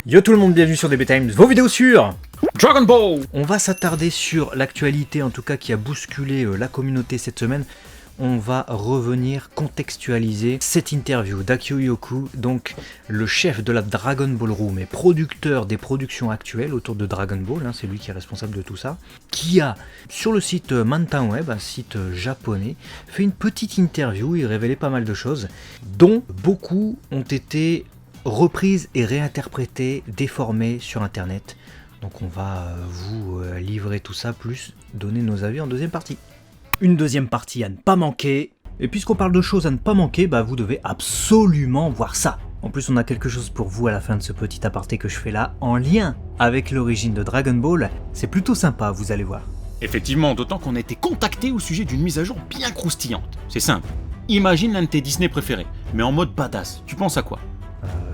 Yo tout le monde, bienvenue sur DB Times, vos vidéos sur Dragon Ball. On va s'attarder sur l'actualité en tout cas qui a bousculé la communauté cette semaine. On va revenir contextualiser cette interview d'Akio Yoku, donc le chef de la Dragon Ball Room et producteur des productions actuelles autour de Dragon Ball, c'est lui qui est responsable de tout ça, qui a sur le site Mantan Web, un site japonais, fait une petite interview, il révélait pas mal de choses, dont beaucoup ont été reprises et réinterprétées, déformées sur internet. Donc on va vous livrer tout ça, plus donner nos avis en deuxième partie. Une deuxième partie à ne pas manquer. Et puisqu'on parle de choses à ne pas manquer, vous devez absolument voir ça. En plus, on a quelque chose pour vous à la fin de ce petit aparté que je fais là, en lien avec l'origine de Dragon Ball. C'est plutôt sympa, vous allez voir. Effectivement, d'autant qu'on a été contacté au sujet d'une mise à jour bien croustillante. C'est simple. Imagine l'un de tes Disney préférés, mais en mode badass. Tu penses à quoi?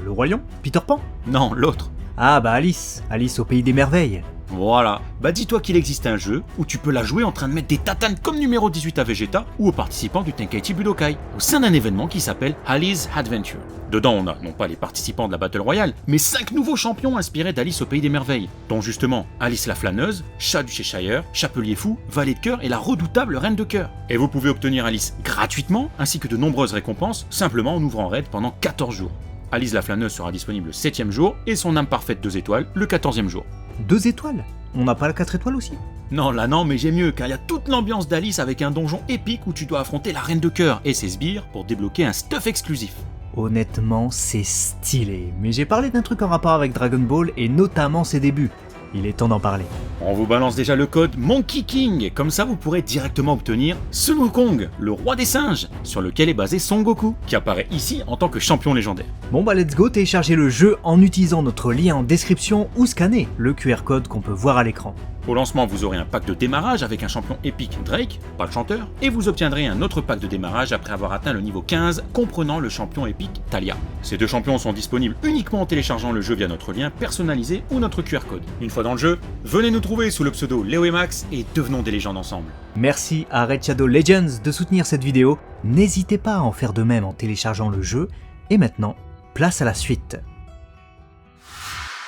Le Roi Lion? Peter Pan? Non, l'autre. Ah Alice. Alice au pays des merveilles. Voilà. Dis-toi qu'il existe un jeu où tu peux la jouer en train de mettre des tatanes comme numéro 18 à Vegeta ou aux participants du Tenkaichi Budokai, au sein d'un événement qui s'appelle Alice Adventure. Dedans, on a non pas les participants de la Battle Royale, mais 5 nouveaux champions inspirés d'Alice au Pays des Merveilles, dont justement Alice la Flâneuse, Chat du Cheshire, Chapelier Fou, Valet de Cœur et la redoutable Reine de Cœur. Et vous pouvez obtenir Alice gratuitement, ainsi que de nombreuses récompenses, simplement en ouvrant raid pendant 14 jours. Alice la Flâneuse sera disponible le 7ème jour et son âme parfaite 2 étoiles le 14e jour. 2 étoiles? On n'a pas la 4 étoiles aussi? Non, là non, mais j'ai mieux, car il y a toute l'ambiance d'Alice avec un donjon épique où tu dois affronter la Reine de Cœur et ses sbires pour débloquer un stuff exclusif. Honnêtement, c'est stylé, mais j'ai parlé d'un truc en rapport avec Dragon Ball et notamment ses débuts. Il est temps d'en parler. On vous balance déjà le code Monkey King, comme ça vous pourrez directement obtenir Sun Wukong, le roi des singes, sur lequel est basé Son Goku, qui apparaît ici en tant que champion légendaire. Bon let's go, télécharger le jeu en utilisant notre lien en description ou scanner le QR code qu'on peut voir à l'écran. Au lancement, vous aurez un pack de démarrage avec un champion épique Drake, pas le chanteur, et vous obtiendrez un autre pack de démarrage après avoir atteint le niveau 15, comprenant le champion épique Talia. Ces 2 champions sont disponibles uniquement en téléchargeant le jeu via notre lien personnalisé ou notre QR code. Une fois dans le jeu, venez nous trouver sous le pseudo Léo et Max et devenons des légendes ensemble. Merci à Red Shadow Legends de soutenir cette vidéo, n'hésitez pas à en faire de même en téléchargeant le jeu, et maintenant, place à la suite.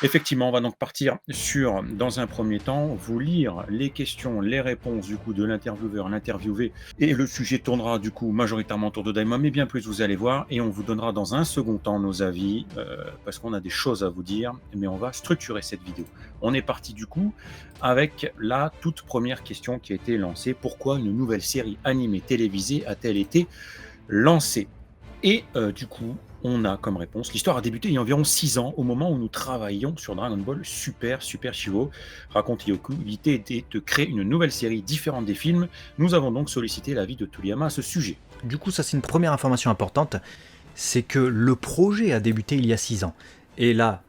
Effectivement, on va donc partir sur, dans un premier temps, vous lire les questions, les réponses du coup de l'intervieweur, l'interviewé, et le sujet tournera du coup majoritairement autour de Daima, mais bien plus vous allez voir, et on vous donnera dans un second temps nos avis, parce qu'on a des choses à vous dire, mais on va structurer cette vidéo. On est parti du coup avec la toute première question qui a été lancée. Pourquoi une nouvelle série animée télévisée a-t-elle été lancée? Et du coup, on a comme réponse, l'histoire a débuté il y a environ 6 ans, au moment où nous travaillions sur Dragon Ball Super Chivo. Raconte Yoku, l'idée était de créer une nouvelle série différente des films. Nous avons donc sollicité l'avis de Toriyama à ce sujet. Du coup, ça c'est une première information importante, c'est que le projet a débuté il y a 6 ans. Et là,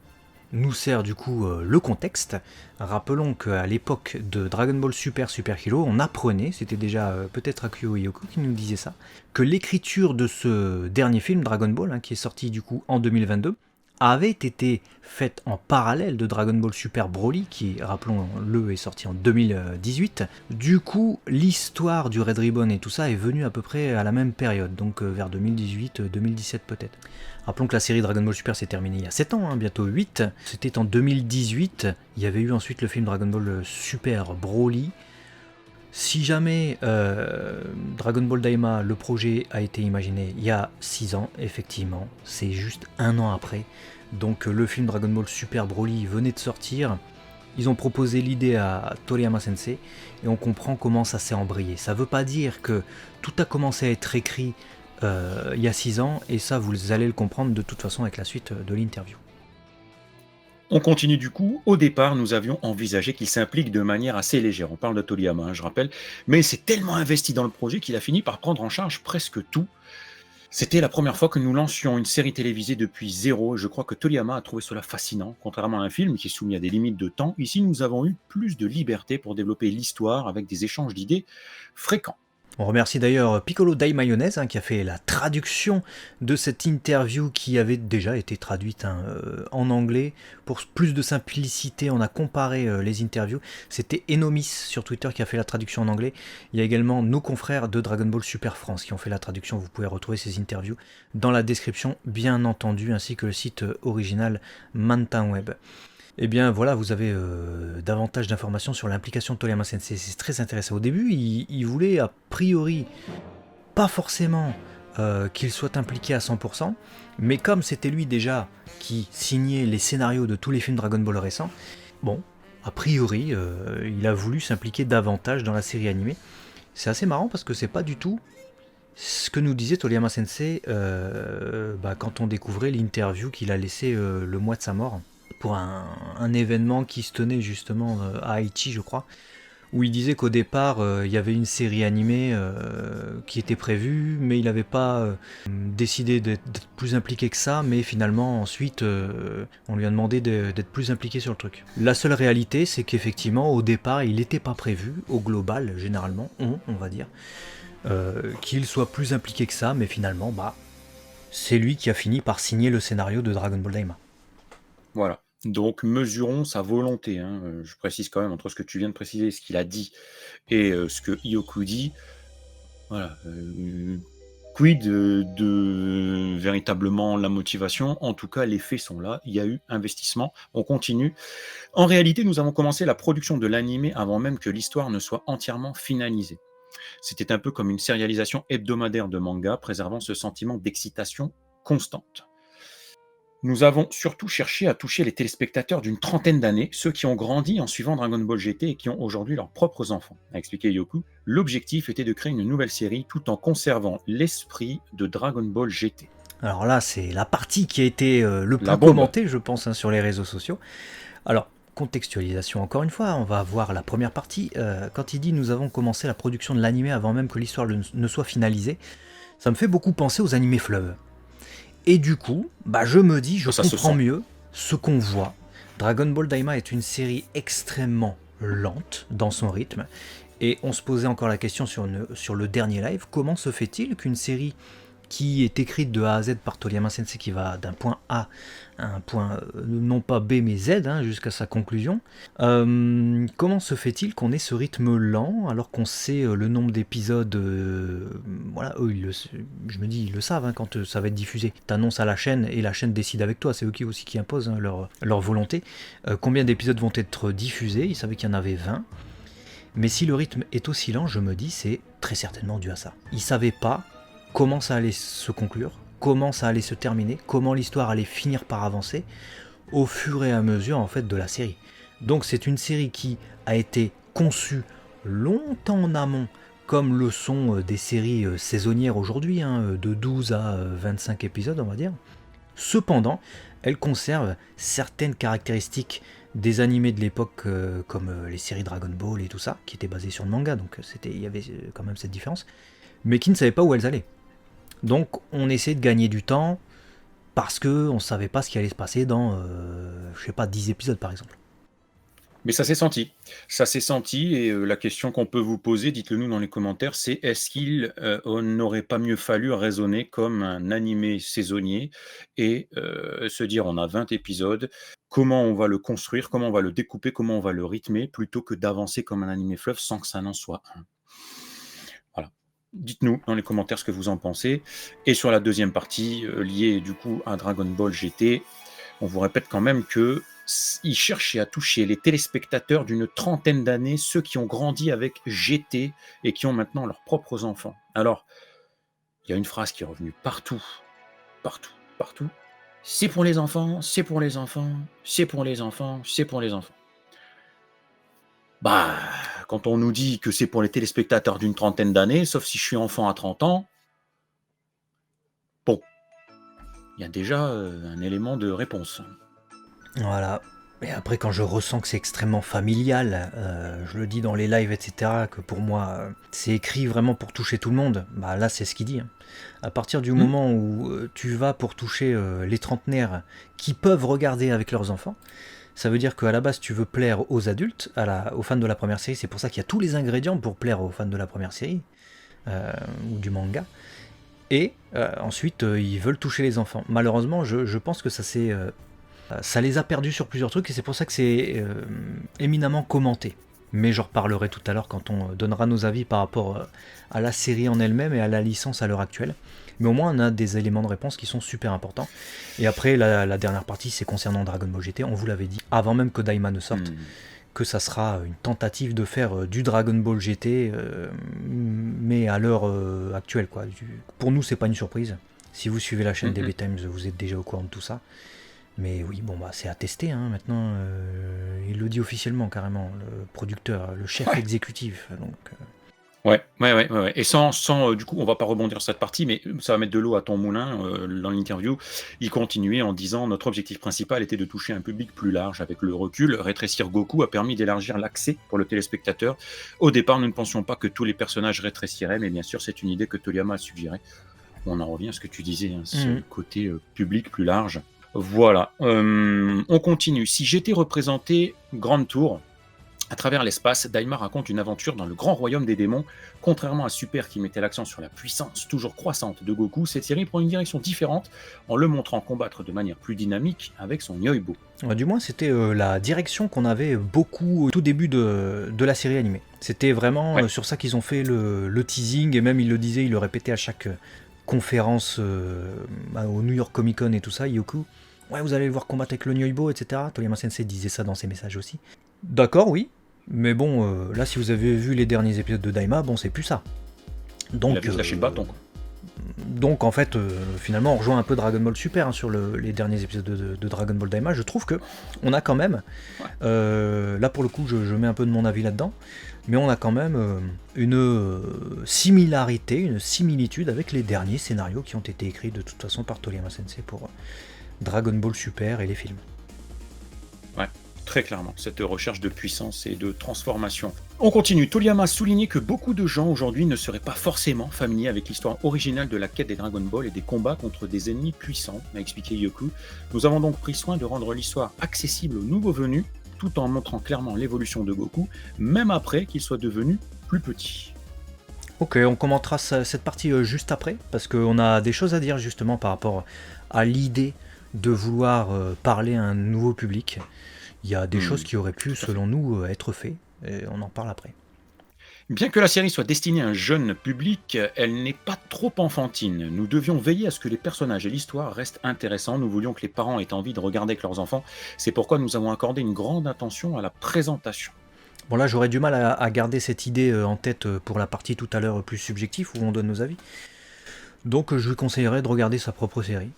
nous sert du coup le contexte. Rappelons qu'à l'époque de Dragon Ball Super Hero, on apprenait, c'était déjà peut-être Akio Yoku qui nous disait ça, que l'écriture de ce dernier film, Dragon Ball, qui est sorti du coup en 2022, avait été faite en parallèle de Dragon Ball Super Broly, qui, rappelons-le, est sorti en 2018. Du coup, l'histoire du Red Ribbon et tout ça est venue à peu près à la même période, donc vers 2018-2017 peut-être. Rappelons que la série Dragon Ball Super s'est terminée il y a 7 ans, bientôt 8. C'était en 2018, il y avait eu ensuite le film Dragon Ball Super Broly. Si jamais Dragon Ball Daima, le projet a été imaginé il y a 6 ans, effectivement, c'est juste 1 an après. Donc le film Dragon Ball Super Broly venait de sortir, ils ont proposé l'idée à Toriyama Sensei, et on comprend comment ça s'est embrayé. Ça veut pas dire que tout a commencé à être écrit il y a 6 ans, et ça vous allez le comprendre de toute façon avec la suite de l'interview. On continue du coup. Au départ, nous avions envisagé qu'il s'implique de manière assez légère. On parle de Toriyama, je rappelle. Mais c'est tellement investi dans le projet qu'il a fini par prendre en charge presque tout. C'était la première fois que nous lancions une série télévisée depuis 0. Et je crois que Toriyama a trouvé cela fascinant. Contrairement à un film qui est soumis à des limites de temps, ici nous avons eu plus de liberté pour développer l'histoire avec des échanges d'idées fréquents. On remercie d'ailleurs Piccolo Dai Mayonnaise qui a fait la traduction de cette interview qui avait déjà été traduite en anglais. Pour plus de simplicité, on a comparé les interviews. C'était Enomis sur Twitter qui a fait la traduction en anglais. Il y a également nos confrères de Dragon Ball Super France qui ont fait la traduction. Vous pouvez retrouver ces interviews dans la description, bien entendu, ainsi que le site original Mantanweb. Eh bien voilà, vous avez davantage d'informations sur l'implication de Toriyama Sensei. C'est très intéressant. Au début, il voulait a priori pas forcément qu'il soit impliqué à 100%, mais comme c'était lui déjà qui signait les scénarios de tous les films Dragon Ball récents, bon, a priori, il a voulu s'impliquer davantage dans la série animée. C'est assez marrant parce que c'est pas du tout ce que nous disait Toriyama Sensei quand on découvrait l'interview qu'il a laissée le mois de sa mort pour un événement qui se tenait justement à Haïti, je crois, où il disait qu'au départ, il y avait une série animée qui était prévue, mais il n'avait pas décidé d'être plus impliqué que ça, mais finalement, ensuite, on lui a demandé d'être plus impliqué sur le truc. La seule réalité, c'est qu'effectivement, au départ, il n'était pas prévu, au global, généralement, on va dire, qu'il soit plus impliqué que ça, mais finalement, c'est lui qui a fini par signer le scénario de Dragon Ball Daima. Voilà. Donc, mesurons sa volonté. Je précise quand même, entre ce que tu viens de préciser, ce qu'il a dit, et ce que Ioku dit. Voilà. Quid de véritablement la motivation? En tout cas, les faits sont là. Il y a eu investissement. On continue. En réalité, nous avons commencé la production de l'animé avant même que l'histoire ne soit entièrement finalisée. C'était un peu comme une sérialisation hebdomadaire de manga, préservant ce sentiment d'excitation constante. Nous avons surtout cherché à toucher les téléspectateurs d'une trentaine d'années, ceux qui ont grandi en suivant Dragon Ball GT et qui ont aujourd'hui leurs propres enfants. A expliqué Yoku, l'objectif était de créer une nouvelle série tout en conservant l'esprit de Dragon Ball GT. Alors là, c'est la partie qui a été le plus commentée, je pense, sur les réseaux sociaux. Alors, contextualisation encore une fois, on va voir la première partie. Quand il dit « Nous avons commencé la production de l'animé avant même que l'histoire ne soit finalisée », ça me fait beaucoup penser aux animés fleuves. Et du coup, je me dis, je comprends mieux ce qu'on voit. Dragon Ball Daima est une série extrêmement lente dans son rythme. Et on se posait encore la question sur le dernier live, comment se fait-il qu'une série qui est écrite de A à Z par Toriyama Sensei, qui va d'un point A à un point, non pas B mais Z, jusqu'à sa conclusion, comment se fait-il qu'on ait ce rythme lent, alors qu'on sait le nombre d'épisodes, voilà, eux, je me dis, ils le savent quand ça va être diffusé. T'annonces à la chaîne, et la chaîne décide avec toi, c'est eux aussi qui imposent leur volonté. Combien d'épisodes vont être diffusés, ils savaient qu'il y en avait 20. Mais si le rythme est aussi lent, je me dis, c'est très certainement dû à ça. Ils savaient pas comment ça allait se conclure, comment ça allait se terminer, comment l'histoire allait finir par avancer au fur et à mesure en fait de la série. Donc c'est une série qui a été conçue longtemps en amont, comme le sont des séries saisonnières aujourd'hui, de 12 à 25 épisodes on va dire. Cependant, elle conserve certaines caractéristiques des animés de l'époque comme les séries Dragon Ball et tout ça, qui étaient basées sur le manga, donc il y avait quand même cette différence, mais qui ne savaient pas où elles allaient. Donc on essaie de gagner du temps parce qu'on ne savait pas ce qui allait se passer dans, 10 épisodes par exemple. Mais ça s'est senti, et la question qu'on peut vous poser, dites-le nous dans les commentaires, c'est est-ce qu'il n'aurait pas mieux fallu raisonner comme un animé saisonnier et se dire on a 20 épisodes, comment on va le construire, comment on va le découper, comment on va le rythmer, plutôt que d'avancer comme un animé fleuve sans que ça n'en soit un. Voilà. Dites-nous dans les commentaires ce que vous en pensez. Et sur la deuxième partie, liée du coup à Dragon Ball GT, on vous répète quand même que il cherchait à toucher les téléspectateurs d'une trentaine d'années, ceux qui ont grandi avec GT et qui ont maintenant leurs propres enfants. Alors, il y a une phrase qui est revenue partout. C'est pour les enfants, c'est pour les enfants, c'est pour les enfants, c'est pour les enfants. Quand on nous dit que c'est pour les téléspectateurs d'une trentaine d'années, sauf si je suis enfant à 30 ans, bon, il y a déjà un élément de réponse. Voilà. Et après, quand je ressens que c'est extrêmement familial, je le dis dans les lives, etc., que pour moi, c'est écrit vraiment pour toucher tout le monde, là, c'est ce qu'il dit. À partir du moment où tu vas pour toucher les trentenaires qui peuvent regarder avec leurs enfants, ça veut dire qu'à la base, tu veux plaire aux adultes, aux fans de la première série, c'est pour ça qu'il y a tous les ingrédients pour plaire aux fans de la première série. euh, ou du manga. Et ensuite, ils veulent toucher les enfants. Malheureusement, je pense que ça les a perdus sur plusieurs trucs, et c'est pour ça que c'est éminemment commenté. Mais j'en reparlerai tout à l'heure quand on donnera nos avis par rapport à la série en elle-même et à la licence à l'heure actuelle. Mais au moins, on a des éléments de réponse qui sont super importants. Et après, la dernière partie, c'est concernant Dragon Ball GT. On vous l'avait dit, avant même que Daima ne sorte, que ça sera une tentative de faire du Dragon Ball GT, mais à l'heure actuelle, quoi. Pour nous, c'est pas une surprise. Si vous suivez la chaîne DB Times, vous êtes déjà au courant de tout ça. Mais oui, bon, bah, c'est à tester, hein, maintenant. Il le dit officiellement, carrément, le producteur, le chef exécutif. Donc, Ouais. Et du coup, on va pas rebondir sur cette partie, mais ça va mettre de l'eau à ton moulin. Dans l'interview, il continuait en disant: notre objectif principal était de toucher un public plus large. Avec le recul, rétrécir Goku a permis d'élargir l'accès pour le téléspectateur. Au départ, nous ne pensions pas que tous les personnages rétréciraient, mais bien sûr, c'est une idée que Toriyama a suggérée. On en revient à ce que tu disais, hein, ce côté public plus large. Voilà. On continue. Si j'étais représenté Grande Tour, à travers l'espace, Daima raconte une aventure dans le grand royaume des démons. Contrairement à Super qui mettait l'accent sur la puissance toujours croissante de Goku, cette série prend une direction différente en le montrant combattre de manière plus dynamique avec son Yoibo. Du moins, c'était la direction qu'on avait beaucoup au tout début de la série animée. C'était vraiment sur ça qu'ils ont fait le teasing, et même il le disait, il le répétait à chaque conférence au New York Comic Con et tout ça, Yoku. Ouais, vous allez le voir combattre avec le Yoibo, etc. Toriyama Sensei disait ça dans ses messages aussi. D'accord, oui. Mais bon, là, si vous avez vu les derniers épisodes de Daima, bon, c'est plus ça. Donc, il a lâché le bâton, quoi. Donc en fait, finalement, on rejoint un peu Dragon Ball Super, hein, sur les derniers épisodes de Dragon Ball Daima. Je trouve que on a quand même, là pour le coup, je mets un peu de mon avis là-dedans, mais on a quand même une similarité, une similitude avec les derniers scénarios qui ont été écrits de toute façon par Toriyama Sensei pour Dragon Ball Super et les films. Ouais. Très clairement, cette recherche de puissance et de transformation. On continue. Toriyama a souligné que beaucoup de gens aujourd'hui ne seraient pas forcément familiers avec l'histoire originale de la quête des Dragon Ball et des combats contre des ennemis puissants, a expliqué Yoku. Nous avons donc pris soin de rendre l'histoire accessible aux nouveaux venus, tout en montrant clairement l'évolution de Goku, même après qu'il soit devenu plus petit. Ok, on commentera cette partie juste après, parce qu'on a des choses à dire justement par rapport à l'idée de vouloir parler à un nouveau public. Il y a des choses qui auraient pu, selon nous, être faites, et on en parle après. Bien que la série soit destinée à un jeune public, elle n'est pas trop enfantine. Nous devions veiller à ce que les personnages et l'histoire restent intéressants. Nous voulions que les parents aient envie de regarder avec leurs enfants. C'est pourquoi nous avons accordé une grande attention à la présentation. Bon, là, j'aurais du mal à garder cette idée en tête pour la partie tout à l'heure plus subjective, où on donne nos avis. Donc, je lui conseillerais de regarder sa propre série.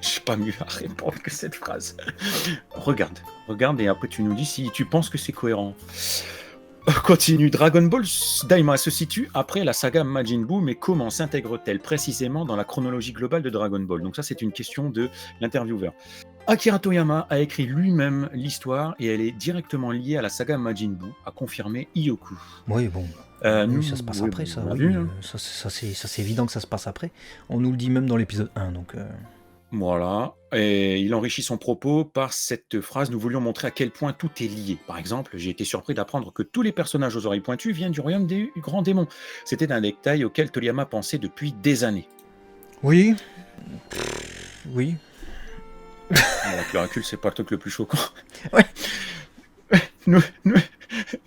J'ai pas mieux à répondre que cette phrase. Regarde et après tu nous dis si tu penses que c'est cohérent. Continue. Dragon Ball Daima se situe après la saga Majin Buu, mais comment s'intègre-t-elle précisément dans la chronologie globale de Dragon Ball? Donc ça, c'est une question de l'intervieweur. Akira Toriyama a écrit lui-même l'histoire et elle est directement liée à la saga Majin Buu, a confirmé Iyoku. Oui, bon. Ça se passe après, ça. Oui, ça c'est évident que ça se passe après. On nous le dit même dans l'épisode 1, donc... Voilà, et il enrichit son propos par cette phrase: nous voulions montrer à quel point tout est lié. Par exemple, j'ai été surpris d'apprendre que tous les personnages aux oreilles pointues viennent du royaume des grands démons. C'était un détail auquel Toriyama pensait depuis des années. Oui. Oui. Avec le recul, c'est pas le truc le plus choquant. Ouais. Nous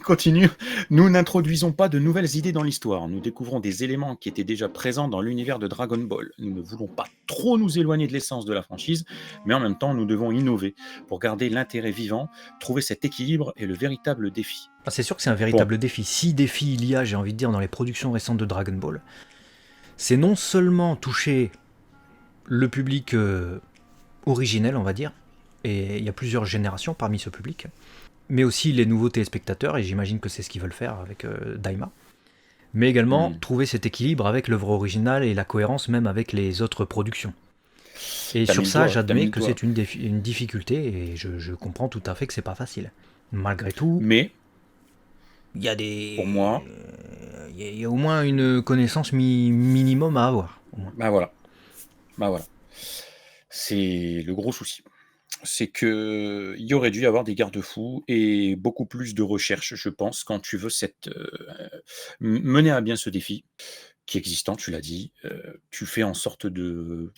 continue. Nous n'introduisons pas de nouvelles idées dans l'histoire. Nous découvrons des éléments qui étaient déjà présents dans l'univers de Dragon Ball. Nous ne voulons pas trop nous éloigner de l'essence de la franchise, mais en même temps, nous devons innover pour garder l'intérêt vivant. Trouver cet équilibre est le véritable défi. Ah, c'est sûr que c'est un véritable défi. Si défi il y a, j'ai envie de dire, dans les productions récentes de Dragon Ball, c'est non seulement toucher le public originel, on va dire, et il y a plusieurs générations parmi ce public, mais aussi les nouveaux téléspectateurs, et j'imagine que c'est ce qu'ils veulent faire avec Daima, mais également trouver cet équilibre avec l'œuvre originale et la cohérence même avec les autres productions. Et sur ça, j'admets que c'est une difficulté, et je comprends tout à fait que c'est pas facile. Malgré tout, mais il y a des... Pour moi... Il y a au moins une connaissance minimum à avoir. Bah voilà. C'est le gros souci. c'est qu'il y aurait dû y avoir des garde-fous et beaucoup plus de recherche, je pense, quand tu veux mener à bien ce défi qui est existant, tu l'as dit. Tu fais en sorte de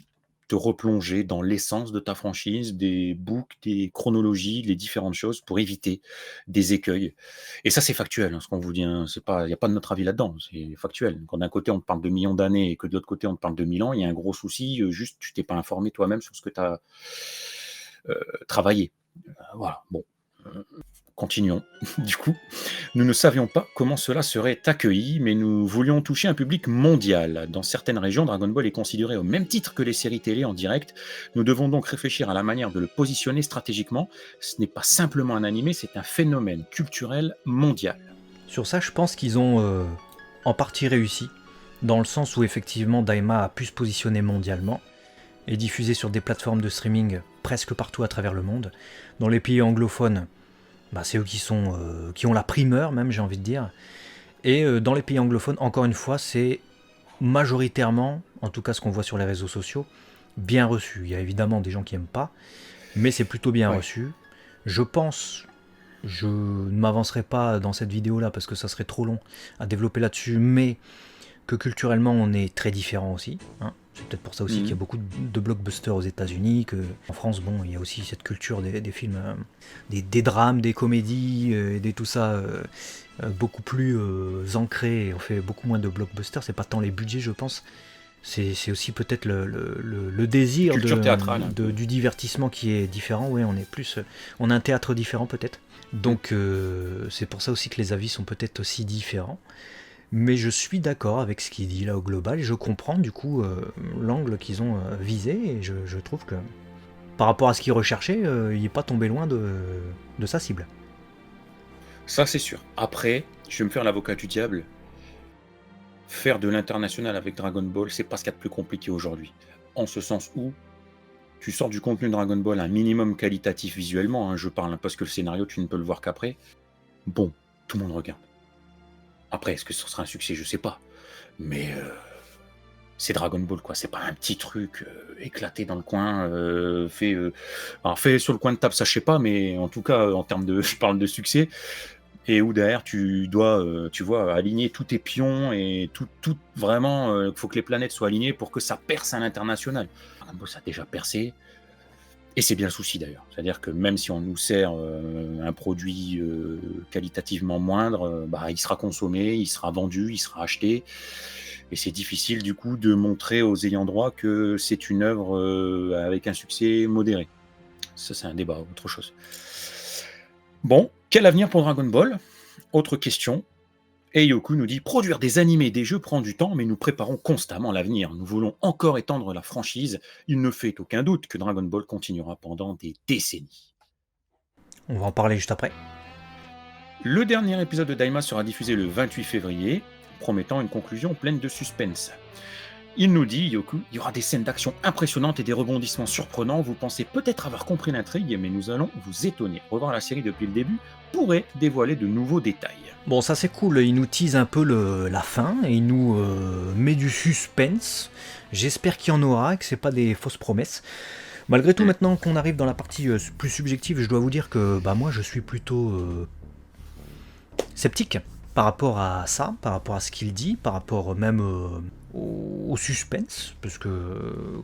te replonger dans l'essence de ta franchise, des books, des chronologies, les différentes choses pour éviter des écueils. Et ça, c'est factuel, hein, ce qu'on vous dit, hein. C'est pas, il n'y a pas de notre avis là-dedans, c'est factuel. Quand d'un côté on te parle de millions d'années et que de l'autre côté on te parle de 1000 ans, il y a un gros souci, juste tu t'es pas informé toi-même sur ce que tu as travaillé. Voilà, bon. Continuons. Du coup, nous ne savions pas comment cela serait accueilli, mais nous voulions toucher un public mondial. Dans certaines régions, Dragon Ball est considéré au même titre que les séries télé en direct. Nous devons donc réfléchir à la manière de le positionner stratégiquement. Ce n'est pas simplement un animé, c'est un phénomène culturel mondial. Sur ça, je pense qu'ils ont en partie réussi, dans le sens où effectivement Daima a pu se positionner mondialement et diffuser sur des plateformes de streaming presque partout à travers le monde. Dans les pays anglophones, c'est eux qui ont la primeur même, j'ai envie de dire. Et dans les pays anglophones, encore une fois, c'est majoritairement, en tout cas ce qu'on voit sur les réseaux sociaux, bien reçu. Il y a évidemment des gens qui n'aiment pas, mais c'est plutôt bien reçu. Je pense, je ne m'avancerai pas dans cette vidéo-là parce que ça serait trop long à développer là-dessus, mais que culturellement on est très différents aussi. Hein. C'est peut-être pour ça aussi qu'il y a beaucoup de blockbusters aux États-Unis, qu'en France, bon, il y a aussi cette culture des films, des drames, des comédies, des tout ça, beaucoup plus ancré. On fait beaucoup moins de blockbusters. C'est pas tant les budgets, je pense. C'est aussi peut-être le désir Culture théâtrale. du divertissement qui est différent. Ouais, on a un théâtre différent peut-être. Donc c'est pour ça aussi que les avis sont peut-être aussi différents. Mais je suis d'accord avec ce qu'il dit là au global et je comprends du coup l'angle qu'ils ont visé et je trouve que par rapport à ce qu'il recherchait, il n'est pas tombé loin de sa cible. Ça c'est sûr. Après, je vais me faire l'avocat du diable. Faire de l'international avec Dragon Ball, c'est pas ce qu'il y a de plus compliqué aujourd'hui. En ce sens où tu sors du contenu de Dragon Ball un minimum qualitatif visuellement, hein, je parle, parce que le scénario tu ne peux le voir qu'après. Bon, tout le monde regarde. Après, est-ce que ce sera un succès? Je sais pas. Mais c'est Dragon Ball, quoi. C'est pas un petit truc éclaté dans le coin, alors fait sur le coin de table, ça je sais pas, mais en tout cas, en termes de, je parle de succès, et où derrière tu dois, tu vois, aligner tous tes pions et tout vraiment, il faut que les planètes soient alignées pour que ça perce à l'international. Dragon Ball, ça a déjà percé. Et c'est bien le souci d'ailleurs. C'est-à-dire que même si on nous sert un produit qualitativement moindre, il sera consommé, il sera vendu, il sera acheté. Et c'est difficile du coup de montrer aux ayants droit que c'est une œuvre avec un succès modéré. Ça c'est un débat, autre chose. Bon, quel avenir pour Dragon Ball? Autre question. Eioku nous dit « Produire des animés et des jeux prend du temps, mais nous préparons constamment l'avenir. Nous voulons encore étendre la franchise. Il ne fait aucun doute que Dragon Ball continuera pendant des décennies. » On va en parler juste après. Le dernier épisode de Daima sera diffusé le 28 février, promettant une conclusion pleine de suspense. Il nous dit, Yoku, il y aura des scènes d'action impressionnantes et des rebondissements surprenants. Vous pensez peut-être avoir compris l'intrigue, mais nous allons vous étonner. Revoir la série depuis le début pourrait dévoiler de nouveaux détails. Bon, ça c'est cool, il nous tease un peu la fin, et il nous met du suspense. J'espère qu'il y en aura, que c'est pas des fausses promesses. Malgré tout, maintenant qu'on arrive dans la partie plus subjective, je dois vous dire que moi je suis plutôt sceptique par rapport à ça, par rapport à ce qu'il dit, par rapport même au suspense, parce que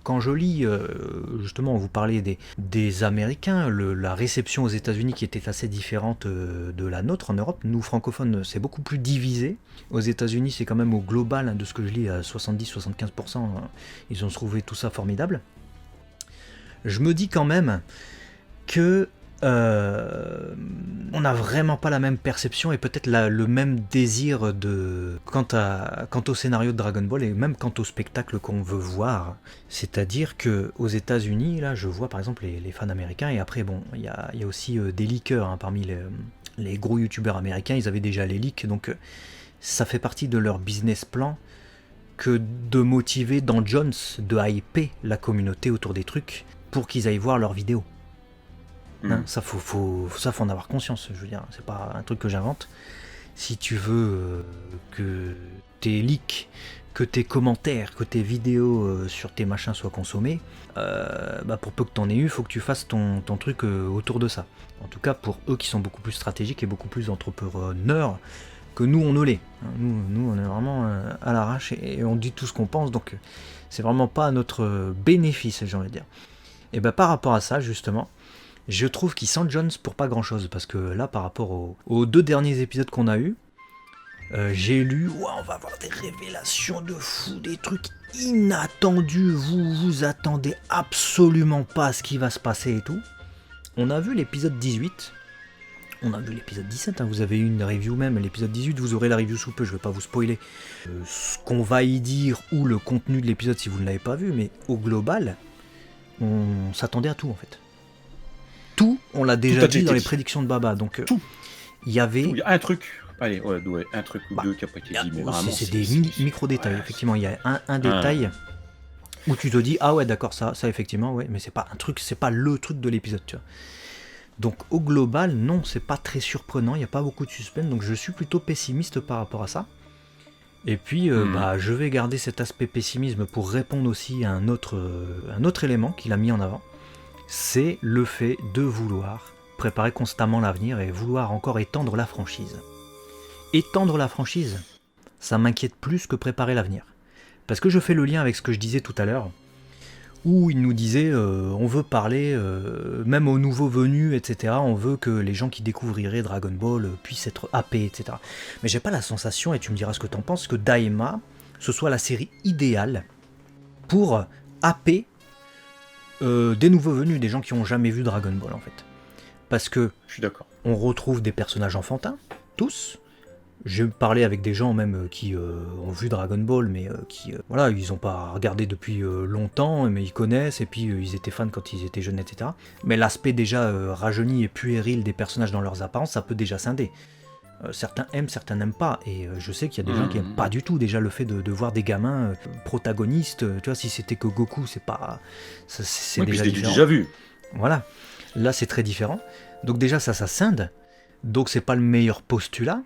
quand je lis, justement, vous parlez des Américains, la réception aux États-Unis qui était assez différente de la nôtre en Europe. Nous, francophones, c'est beaucoup plus divisé. Aux États-Unis, c'est quand même au global, de ce que je lis, à 70-75%, ils ont trouvé tout ça formidable. Je me dis quand même que on n'a vraiment pas la même perception et peut-être le même désir quant au scénario de Dragon Ball et même quant au spectacle qu'on veut voir. C'est-à-dire que aux États-Unis, là, je vois par exemple les fans américains et après bon, il y a aussi des leakers parmi les gros youtubeurs américains. Ils avaient déjà les leaks, donc ça fait partie de leur business plan que de motiver dans Jones, de hyper la communauté autour des trucs pour qu'ils aillent voir leurs vidéos. Hein, ça faut en avoir conscience, je veux dire, c'est pas un truc que j'invente. Si tu veux que tes leaks, que tes commentaires, que tes vidéos sur tes machins soient consommés, pour peu que t'en aies eu, il faut que tu fasses ton truc autour de ça. En tout cas pour eux qui sont beaucoup plus stratégiques et beaucoup plus entrepreneurs que nous on ne l'est. Nous on est vraiment à l'arrache et on dit tout ce qu'on pense, donc c'est vraiment pas à notre bénéfice, j'ai envie de dire. Et par rapport à ça justement, je trouve qu'ils sentent Jones pour pas grand chose, parce que là par rapport aux 2 derniers épisodes qu'on a eu, j'ai lu, on va avoir des révélations de fou, des trucs inattendus, vous attendez absolument pas à ce qui va se passer et tout. On a vu l'épisode 18, on a vu l'épisode 17, vous avez eu une review même, l'épisode 18, vous aurez la review sous peu, je vais pas vous spoiler ce qu'on va y dire ou le contenu de l'épisode si vous ne l'avez pas vu, mais au global, on s'attendait à tout en fait. Tout, on l'a déjà dit dans les prédictions de Baba, donc il y avait... Il y a un truc... Allez, un truc ou deux qui n'a pas été dit, mais vraiment... C'est des micro-détails, effectivement, il y a un détail où tu te dis, ah ouais, d'accord, ça effectivement, ouais, mais c'est pas un truc, c'est pas le truc de l'épisode, tu vois. Donc au global, non, c'est pas très surprenant, il n'y a pas beaucoup de suspense, donc je suis plutôt pessimiste par rapport à ça. Et puis, je vais garder cet aspect pessimisme pour répondre aussi à un autre élément qu'il a mis en avant, c'est le fait de vouloir préparer constamment l'avenir et vouloir encore étendre la franchise. Étendre la franchise, ça m'inquiète plus que préparer l'avenir. Parce que je fais le lien avec ce que je disais tout à l'heure, où il nous disait on veut parler, même aux nouveaux venus, etc. On veut que les gens qui découvriraient Dragon Ball puissent être happés, etc. Mais j'ai pas la sensation, et tu me diras ce que t'en penses, que Daima, ce soit la série idéale pour happer des nouveaux venus, des gens qui ont jamais vu Dragon Ball en fait. Parce que je suis d'accord. On retrouve des personnages enfantins, tous. J'ai parlé avec des gens même qui ont vu Dragon Ball, mais qui ils n'ont pas regardé depuis longtemps, mais ils connaissent, et puis ils étaient fans quand ils étaient jeunes, etc. Mais l'aspect déjà rajeuni et puéril des personnages dans leurs apparences, ça peut déjà scinder. Certains aiment, certains n'aiment pas, et je sais qu'il y a des gens qui n'aiment pas du tout déjà le fait de voir des gamins protagonistes. Tu vois, si c'était que Goku, c'est pas... c'est déjà différent. Déjà vu. Voilà, là c'est très différent. Donc déjà ça scinde, donc c'est pas le meilleur postulat.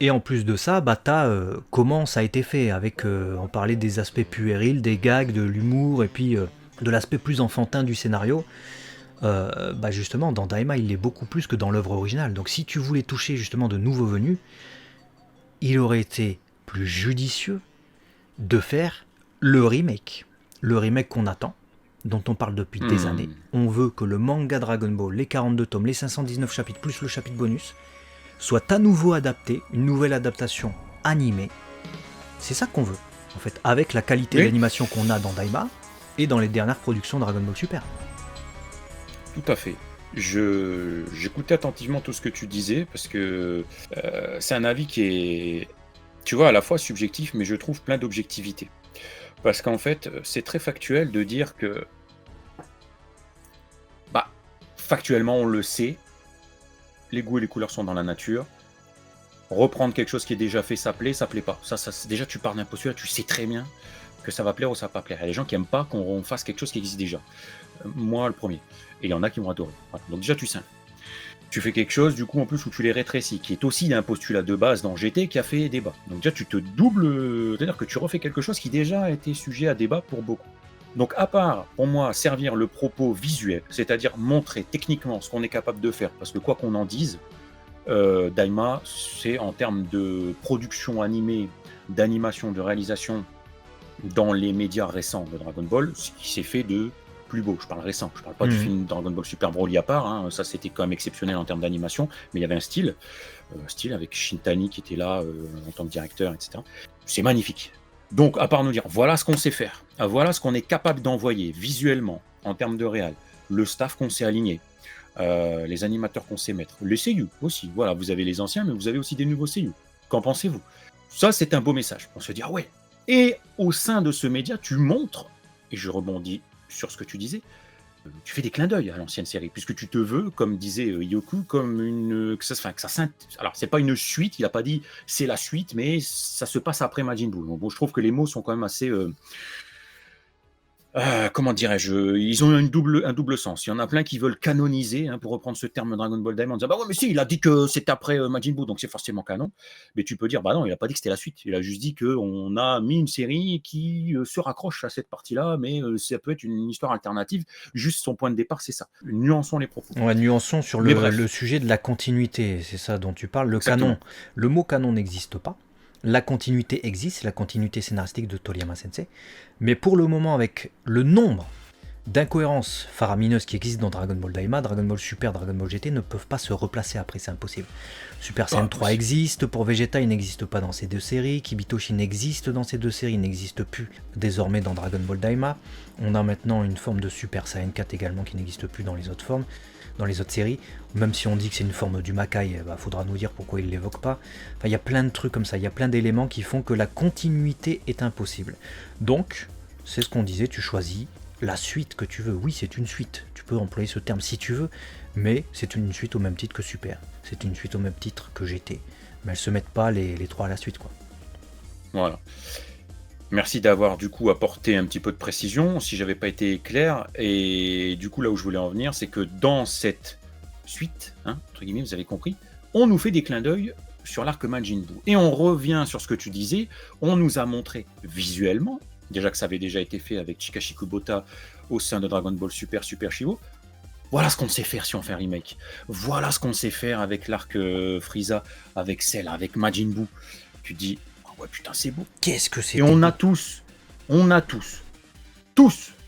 Et en plus de ça, t'as comment ça a été fait, avec, on parlait des aspects puérils, des gags, de l'humour, et puis de l'aspect plus enfantin du scénario. Justement, dans Daima, il l'est beaucoup plus que dans l'œuvre originale. Donc si tu voulais toucher justement de nouveaux venus, il aurait été plus judicieux de faire le remake qu'on attend, dont on parle depuis des années. On veut que le manga Dragon Ball, les 42 tomes, les 519 chapitres, plus le chapitre bonus, soit à nouveau adapté, une nouvelle adaptation animée. C'est ça qu'on veut, en fait, avec la qualité d'animation qu'on a dans Daima et dans les dernières productions Dragon Ball Super. Tout à fait. J'écoutais attentivement tout ce que tu disais, parce que c'est un avis qui est, tu vois, à la fois subjectif, mais je trouve plein d'objectivité. Parce qu'en fait, c'est très factuel de dire que, factuellement, on le sait, les goûts et les couleurs sont dans la nature. Reprendre quelque chose qui est déjà fait, ça plaît pas. Ça, déjà, tu pars d'un postulat, tu sais très bien que ça va plaire ou ça va pas plaire. Il y a des gens qui aiment pas qu'on fasse quelque chose qui existe déjà. Moi, le premier. Et il y en a qui vont adorer. Voilà. Donc déjà, tu sais. Tu fais quelque chose, du coup, en plus, où tu les rétrécis, qui est aussi un postulat de base dans GT qui a fait débat. Donc déjà, tu te doubles, c'est-à-dire que tu refais quelque chose qui déjà a été sujet à débat pour beaucoup. Donc à part, pour moi, servir le propos visuel, c'est-à-dire montrer techniquement ce qu'on est capable de faire, parce que quoi qu'on en dise, Daima, c'est en termes de production animée, d'animation, de réalisation dans les médias récents de Dragon Ball, ce qui s'est fait de plus beau. Je parle récent, je parle pas du film Dragon Ball Super Broly à part, ça c'était quand même exceptionnel en termes d'animation, mais il y avait un style avec Shintani qui était là en tant que directeur, etc. C'est magnifique. Donc, à part nous dire, voilà ce qu'on sait faire, voilà ce qu'on est capable d'envoyer visuellement, en termes de réal, le staff qu'on sait aligner, les animateurs qu'on sait mettre, les seiyuu aussi, voilà, vous avez les anciens, mais vous avez aussi des nouveaux seiyuu. Qu'en pensez-vous? Ça, c'est un beau message. On se dit, ah ouais. Et au sein de ce média, tu montres, et je rebondis sur ce que tu disais, tu fais des clins d'œil à l'ancienne série, puisque tu te veux, comme disait Yoku, comme une... Alors, c'est pas une suite, il a pas dit c'est la suite, mais ça se passe après Majin Buu. Bon, je trouve que les mots sont quand même assez... comment dirais-je, ils ont un double sens. Il y en a plein qui veulent canoniser, hein, pour reprendre ce terme Dragon Ball Daima, en disant bah ouais, mais si, il a dit que c'était après Majin Buu, donc c'est forcément canon. Mais tu peux dire bah non, il a pas dit que c'était la suite. Il a juste dit qu'on a mis une série qui se raccroche à cette partie-là, mais ça peut être une histoire alternative. Juste son point de départ, c'est ça. Nuançons les propos. Ouais, nuançons sur Mais le bref, sujet de la continuité, c'est ça dont tu parles. Le canon, exactement. le mot canon n'existe pas. La continuité existe, c'est la continuité scénaristique de Toriyama Sensei. Mais pour le moment, avec le nombre d'incohérences faramineuses qui existent dans Dragon Ball Daima, Dragon Ball Super, Dragon Ball GT ne peuvent pas se replacer après, c'est impossible. Super Saiyan 3 Impossible. existe, pour Vegeta il n'existe pas dans ces deux séries, Kibitoshi n'existe dans ces deux séries, il n'existe plus désormais dans Dragon Ball Daima. On a maintenant une forme de Super Saiyan 4 également qui n'existe plus dans les autres formes, dans les autres séries. Même si on dit que c'est une forme du Makai, bah, faudra nous dire pourquoi il ne l'évoque pas. Enfin, il y a plein de trucs comme ça, il y a plein d'éléments qui font que la continuité est impossible. Donc, c'est ce qu'on disait, tu choisis la suite que tu veux. Oui, c'est une suite, tu peux employer ce terme si tu veux, mais c'est une suite au même titre que Super. C'est une suite au même titre que GT. Mais elles se mettent pas les trois à la suite, quoi. Voilà. Merci d'avoir du coup apporté un petit peu de précision, si j'avais pas été clair. Et du coup, là où je voulais en venir, c'est que dans cette suite, hein, entre guillemets, vous avez compris, on nous fait des clins d'œil sur l'arc Majin Buu. Et on revient sur ce que tu disais, on nous a montré visuellement, déjà que ça avait déjà été fait avec Chikashi Kubota au sein de Dragon Ball Super Super Shivo. Voilà ce qu'on sait faire si on fait un remake. Voilà ce qu'on sait faire avec l'arc Frieza, avec Cell, avec Majin Buu. Tu te dis, oh ouais, putain, c'est beau. Qu'est-ce que Et c'était beau. on a tous,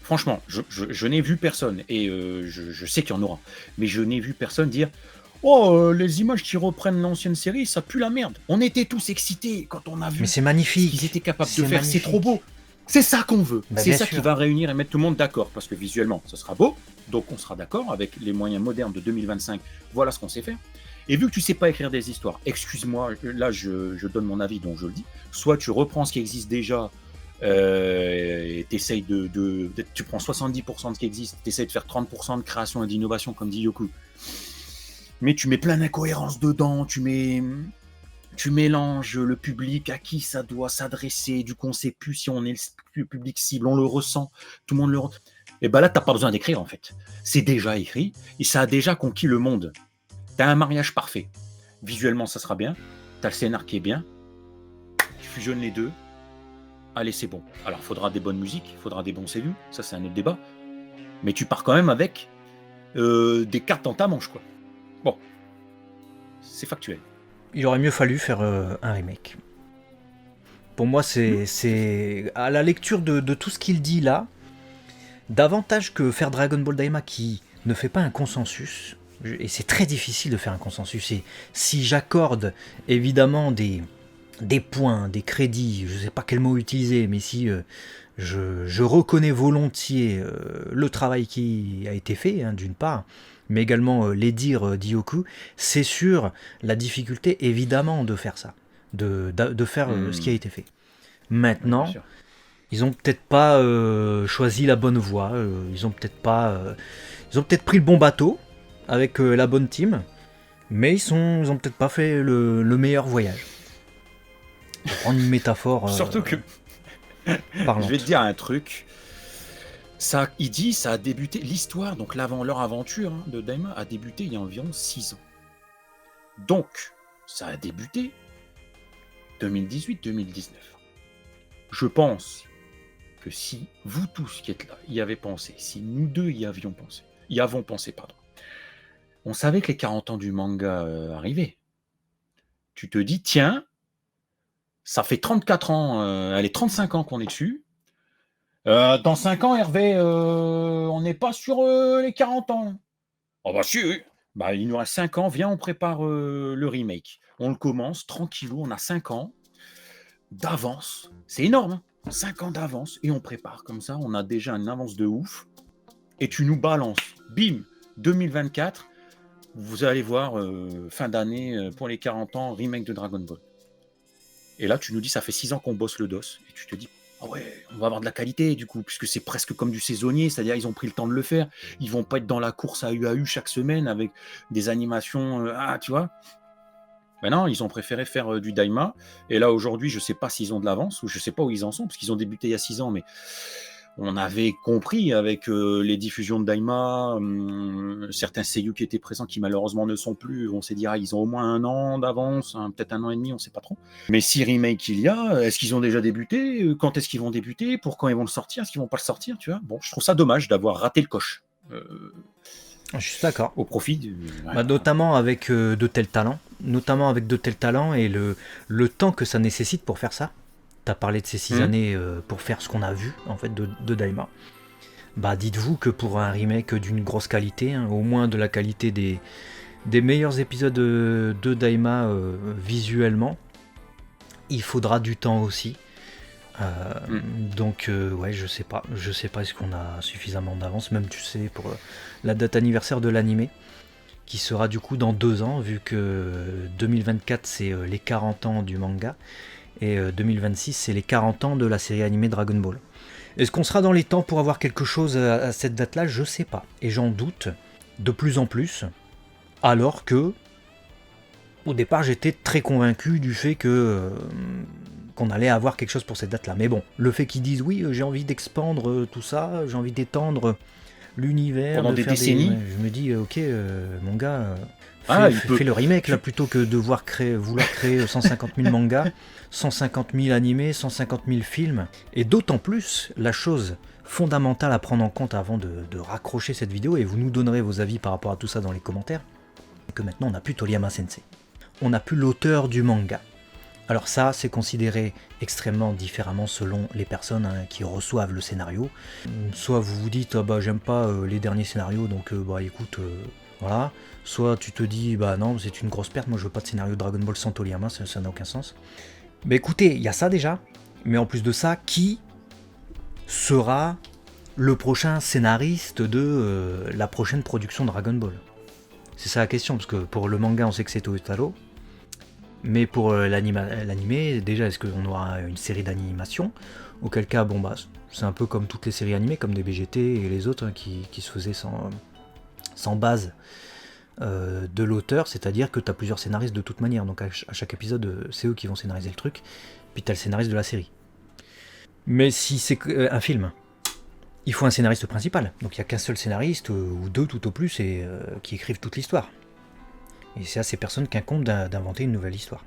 franchement, je n'ai vu personne, et je sais qu'il y en aura, mais je n'ai vu personne dire oh, les images qui reprennent l'ancienne série, ça pue la merde. On était tous excités quand on a Mais vu c'est ce qu'ils magnifique. étaient capables de C'est faire. C'est trop magnifique. beau. C'est ça qu'on veut. Bah, C'est bien ça qui sûr. va réunir et mettre tout le monde d'accord, parce que visuellement, ça sera beau, donc on sera d'accord avec les moyens modernes de 2025. Voilà ce qu'on sait faire. Et vu que tu sais pas écrire des histoires, excuse-moi, là je donne mon avis, donc je le dis. Soit tu reprends ce qui existe déjà, et t'essayes tu prends 70% de ce qui existe, t'essayes de faire 30% de création et d'innovation, comme dit Yoku. Mais tu mets plein d'incohérences dedans, tu mélanges le public à qui ça doit s'adresser, du coup on sait plus si on est le public cible, on le ressent, tout le monde le ressent. Et ben là, t'as pas besoin d'écrire en fait. C'est déjà écrit et ça a déjà conquis le monde. T'as un mariage parfait. Visuellement, ça sera bien. T'as le scénar qui est bien. Tu fusionnes les deux. Allez, c'est bon. Alors, il faudra des bonnes musiques, il faudra des bons cellules. Ça, c'est un autre débat. Mais tu pars quand même avec des cartes dans ta manche, quoi. Bon, c'est factuel. Il aurait mieux fallu faire un remake. Pour moi, c'est à la lecture de tout ce qu'il dit là, davantage que faire Dragon Ball Daima qui ne fait pas un consensus, et c'est très difficile de faire un consensus, et si j'accorde évidemment des points, des crédits, je ne sais pas quel mot utiliser, mais si je reconnais volontiers le travail qui a été fait, hein, d'une part, mais également les dires d'Yoku, c'est sur la difficulté évidemment de faire ça, de faire ce qui a été fait. Oui, bien Maintenant, sûr. ils ont peut-être pas choisi la bonne voie, ils ont peut-être pas, ils ont peut-être pris le bon bateau avec la bonne team, mais ils ont peut-être pas fait le meilleur voyage. Pour prendre une métaphore Surtout que, je vais te parlante. dire un truc. Ça, il dit, ça a débuté, l'histoire, donc leur aventure, hein, de Daima a débuté il y a environ 6 ans. Donc, ça a débuté 2018-2019. Je pense que si vous tous qui êtes là y avez pensé, si nous deux y avons pensé, on savait que les 40 ans du manga arrivaient. Tu te dis, tiens, ça fait 34 ans, allez, 35 ans qu'on est dessus. Dans 5 ans, Hervé, on n'est pas sur les 40 ans. Oh bah si, oui. Bah, il nous reste 5 ans, viens, on prépare le remake. On le commence, tranquillou, on a 5 ans d'avance. C'est énorme, hein, 5 ans d'avance, et on prépare comme ça, on a déjà une avance de ouf. Et tu nous balances, bim, 2024, vous allez voir, fin d'année, pour les 40 ans, remake de Dragon Ball. Et là, tu nous dis, ça fait 6 ans qu'on bosse le DOS. Et tu te dis, ah ouais, on va avoir de la qualité du coup, puisque c'est presque comme du saisonnier, c'est-à-dire ils ont pris le temps de le faire. Ils vont pas être dans la course à UAU chaque semaine avec des animations, tu vois. Ben non, ils ont préféré faire du Daima. Et là, aujourd'hui, je sais pas s'ils ont de l'avance ou je sais pas où ils en sont, parce qu'ils ont débuté il y a 6 ans, mais On avait compris avec les diffusions de Daima, certains seiyuu qui étaient présents qui malheureusement ne sont plus. On s'est dit, ils ont au moins 1 an d'avance, peut-être 1 an et demi, on ne sait pas trop. Mais si remake il y a, est-ce qu'ils ont déjà débuté? Quand est-ce qu'ils vont débuter? Pour quand ils vont le sortir? Est-ce qu'ils vont pas le sortir? Tu vois, bon, je trouve ça dommage d'avoir raté le coche. Je suis d'accord. Au profit du... Notamment avec de tels talents. Notamment avec de tels talents et le temps que ça nécessite pour faire ça. T'as parlé de ces 6 années pour faire ce qu'on a vu en fait de Daima. Dites-vous que pour un remake d'une grosse qualité, au moins de la qualité des meilleurs épisodes de Daima visuellement, il faudra du temps aussi. Donc je sais pas est-ce qu'on a suffisamment d'avance, même tu sais pour la date anniversaire de l'animé qui sera du coup dans 2 ans, vu que 2024 c'est les 40 ans du manga et 2026 c'est les 40 ans de la série animée Dragon Ball. Est-ce qu'on sera dans les temps pour avoir quelque chose à cette date-là? Je sais pas, et j'en doute de plus en plus, alors que au départ j'étais très convaincu du fait que qu'on allait avoir quelque chose pour cette date-là. Mais bon, le fait qu'ils disent oui, j'ai envie d'expandre tout ça, j'ai envie d'étendre l'univers pendant des décennies, je me dis ok, mon gars, fais le remake là, plutôt que de vouloir créer 150 000 mangas, 150 000 animés, 150 000 films. Et d'autant plus, la chose fondamentale à prendre en compte avant de raccrocher cette vidéo, et vous nous donnerez vos avis par rapport à tout ça dans les commentaires, que maintenant on n'a plus Toriyama Sensei. On n'a plus l'auteur du manga. Alors ça, c'est considéré extrêmement différemment selon les personnes qui reçoivent le scénario. Soit vous vous dites, j'aime pas les derniers scénarios, donc écoute, voilà. Soit tu te dis, non, c'est une grosse perte, moi je veux pas de scénario Dragon Ball sans Toriyama, ça n'a aucun sens. Mais écoutez, il y a ça déjà, mais en plus de ça, qui sera le prochain scénariste de la prochaine production Dragon Ball? C'est ça la question, parce que pour le manga, on sait que c'est Toyotaro. Mais pour l'animé, déjà, est-ce qu'on aura une série d'animation? Auquel cas, c'est un peu comme toutes les séries animées, comme des BGT et les autres qui se faisaient sans base de l'auteur, c'est-à-dire que tu as plusieurs scénaristes de toute manière. Donc à chaque épisode, c'est eux qui vont scénariser le truc, puis tu as le scénariste de la série. Mais si c'est un film, il faut un scénariste principal. Donc il n'y a qu'un seul scénariste, ou 2 tout au plus, et qui écrivent toute l'histoire. Et c'est à ces personnes qu'incombe d'inventer une nouvelle histoire.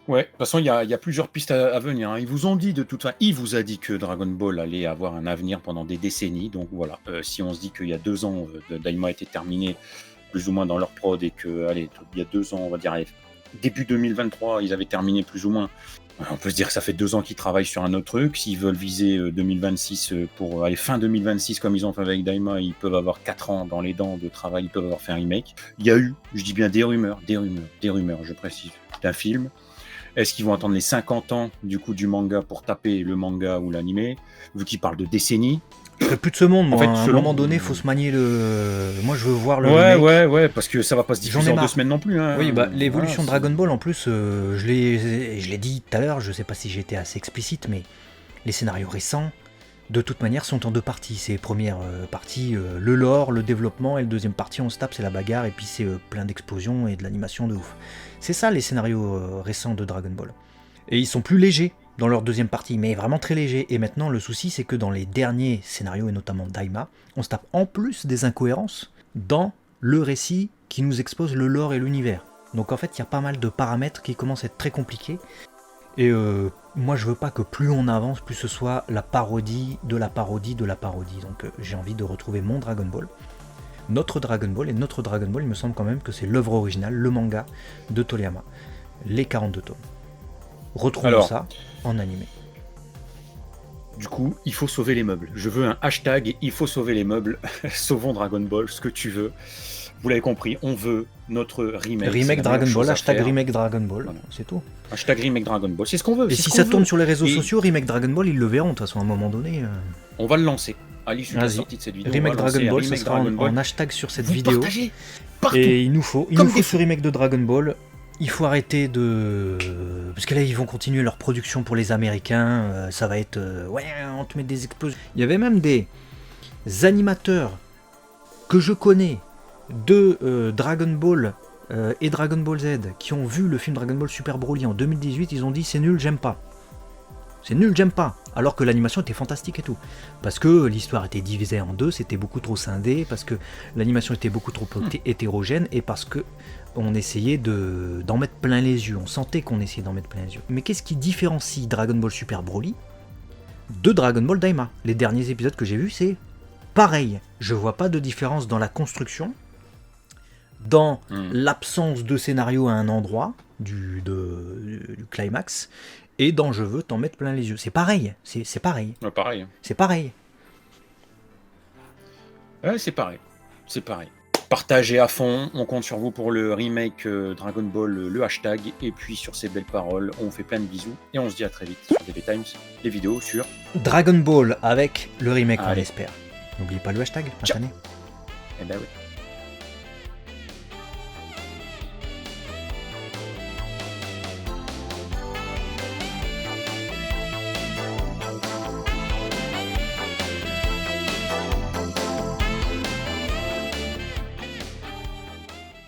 Ouais, de toute façon, il y a plusieurs pistes à venir. Ils vous ont dit de toute façon, il vous a dit que Dragon Ball allait avoir un avenir pendant des décennies. Donc voilà, si on se dit qu'il y a 2 ans, Daima était terminé plus ou moins dans leur prod et que, il y a 2 ans, on va dire, début 2023, ils avaient terminé plus ou moins. On peut se dire que ça fait 2 ans qu'ils travaillent sur un autre truc. S'ils veulent viser 2026 pour aller fin 2026 comme ils ont fait avec Daima, ils peuvent avoir 4 ans dans les dents de travail, ils peuvent avoir fait un remake. Il y a eu, je dis bien des rumeurs, je précise, d'un film. Est-ce qu'ils vont attendre les 50 ans du coup du manga pour taper le manga ou l'animé, vu qu'ils parlent de décennies? Je ferai plus de ce monde, moi. En fait, à un moment donné, il faut se manier le... Moi, je veux voir le remake. Ouais, parce que ça va pas se diffuser en 2 semaines non plus. Oui, l'évolution de Dragon Ball, en plus, je l'ai dit tout à l'heure, je sais pas si j'ai été assez explicite, mais les scénarios récents, de toute manière, sont en 2 parties. C'est première partie, le lore, le développement, et le deuxième partie, on se tape, c'est la bagarre, et puis c'est plein d'explosions et de l'animation de ouf. C'est ça, les scénarios récents de Dragon Ball. Et ils sont plus légers dans leur deuxième partie, mais vraiment très légers. Et maintenant, le souci, c'est que dans les derniers scénarios, et notamment Daima, on se tape en plus des incohérences dans le récit qui nous expose le lore et l'univers. Donc en fait, il y a pas mal de paramètres qui commencent à être très compliqués. Et moi, je veux pas que plus on avance, plus ce soit la parodie de la parodie de la parodie. Donc j'ai envie de retrouver mon Dragon Ball, notre Dragon Ball, et notre Dragon Ball, il me semble quand même que c'est l'œuvre originale, le manga de Toriyama, les 42 tomes. Retrouvons ça en animé. Du coup, il faut sauver les meubles. Je veux un hashtag, il faut sauver les meubles. Sauvons Dragon Ball, ce que tu veux. Vous l'avez compris, on veut notre remake. Remake Dragon Ball, hashtag remake Dragon Ball, voilà. C'est tout. Hashtag remake Dragon Ball, c'est ce qu'on veut. Et si ça tourne sur les réseaux sociaux, remake Dragon Ball, ils le verront de toute façon à un moment donné. On va le lancer. À l'issue de la sortie de cette vidéo, remake Dragon Ball, ça sera en hashtag sur cette vidéo. Partout. Et il nous faut ce remake de Dragon Ball. Il faut arrêter de... Parce que là, ils vont continuer leur production pour les Américains. Ça va être... on te met des explosions. Il y avait même des animateurs que je connais de Dragon Ball et Dragon Ball Z qui ont vu le film Dragon Ball Super Broly en 2018. Ils ont dit, c'est nul, j'aime pas. C'est nul, j'aime pas. Alors que l'animation était fantastique et tout. Parce que l'histoire était divisée en deux, c'était beaucoup trop scindé, parce que l'animation était beaucoup trop hétérogène, et parce que on essayait d'en mettre plein les yeux. On sentait qu'on essayait d'en mettre plein les yeux. Mais qu'est-ce qui différencie Dragon Ball Super Broly de Dragon Ball Daima? Les derniers épisodes que j'ai vus, c'est pareil. Je vois pas de différence dans la construction, dans l'absence de scénario à un endroit du climax, et dans je veux t'en mettre plein les yeux. C'est pareil, c'est pareil. Ouais, pareil. C'est pareil. Ouais, c'est pareil. C'est pareil. Partagez à fond, on compte sur vous pour le remake Dragon Ball, le hashtag, et puis sur ces belles paroles, on vous fait plein de bisous, et on se dit à très vite sur DB Times, les vidéos sur Dragon Ball avec le remake, on Allez. l'espère. N'oubliez pas le hashtag, Ciao. année. Eh ben oui.